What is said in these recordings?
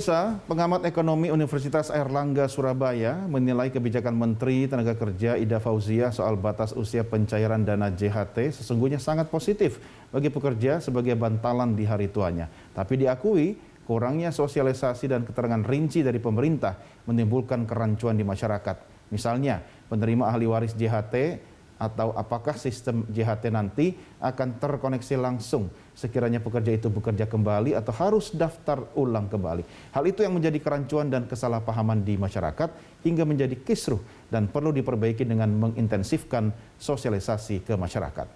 Pengamat ekonomi Universitas Airlangga Surabaya menilai kebijakan Menteri Tenaga Kerja Ida Fauziah soal batas usia pencairan dana JHT sesungguhnya sangat positif bagi pekerja sebagai bantalan di hari tuanya. Tapi diakui kurangnya sosialisasi dan keterangan rinci dari pemerintah menimbulkan kerancuan di masyarakat. Misalnya penerima ahli waris JHT atau apakah sistem JHT nanti akan terkoneksi langsung sekiranya pekerja itu bekerja kembali atau harus daftar ulang kembali. Hal itu yang menjadi kerancuan dan kesalahpahaman di masyarakat hingga menjadi kisruh dan perlu diperbaiki dengan mengintensifkan sosialisasi ke masyarakat.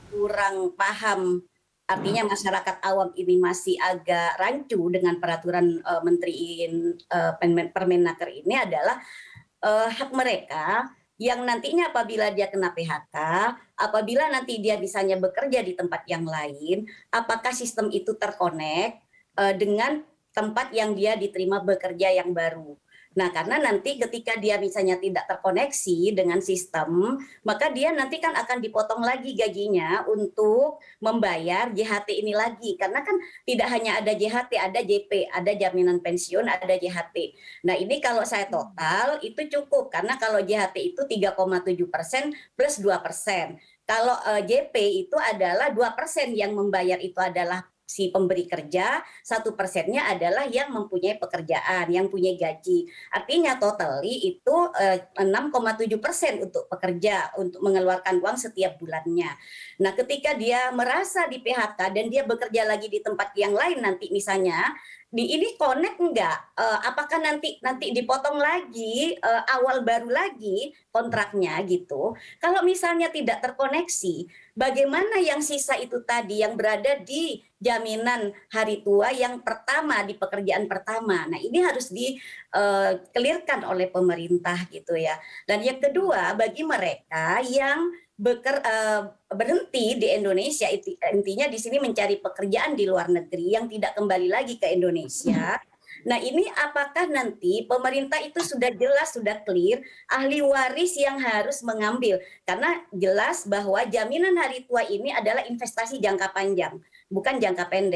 Kurang paham, artinya masyarakat awam ini masih agak rancu dengan peraturan Menteri Permenaker ini adalah hak mereka yang nantinya apabila dia kena PHK, apabila nanti dia misalnya bekerja di tempat yang lain, apakah sistem itu terkonek dengan tempat yang dia diterima bekerja yang baru. Nah, karena nanti ketika dia misalnya tidak terkoneksi dengan sistem, maka dia nanti kan akan dipotong lagi gajinya untuk membayar JHT ini lagi. Karena kan tidak hanya ada JHT, ada JP, ada jaminan pensiun, ada JHT. Nah, ini kalau saya total itu cukup, karena kalau JHT itu 3,7% plus 2%. Kalau JP itu adalah 2% yang membayar itu adalah si pemberi kerja, 1%-nya adalah yang mempunyai pekerjaan, yang punya gaji. Artinya totally itu 6,7% untuk pekerja, untuk mengeluarkan uang setiap bulannya. Nah, ketika dia merasa di PHK dan dia bekerja lagi di tempat yang lain nanti misalnya, ini connect enggak? Apakah nanti dipotong lagi awal baru lagi kontraknya gitu? Kalau misalnya tidak terkoneksi, bagaimana yang sisa itu tadi yang berada di jaminan hari tua yang pertama di pekerjaan pertama? Nah, ini harus di-clearkan oleh pemerintah gitu ya. Dan yang kedua, bagi mereka yang berhenti di Indonesia, intinya di sini mencari pekerjaan di luar negeri yang tidak kembali lagi ke Indonesia. Nah, ini apakah nanti pemerintah itu sudah jelas, sudah clear, ahli waris yang harus mengambil. Karena jelas bahwa jaminan hari tua ini adalah investasi jangka panjang, bukan jangka pendek.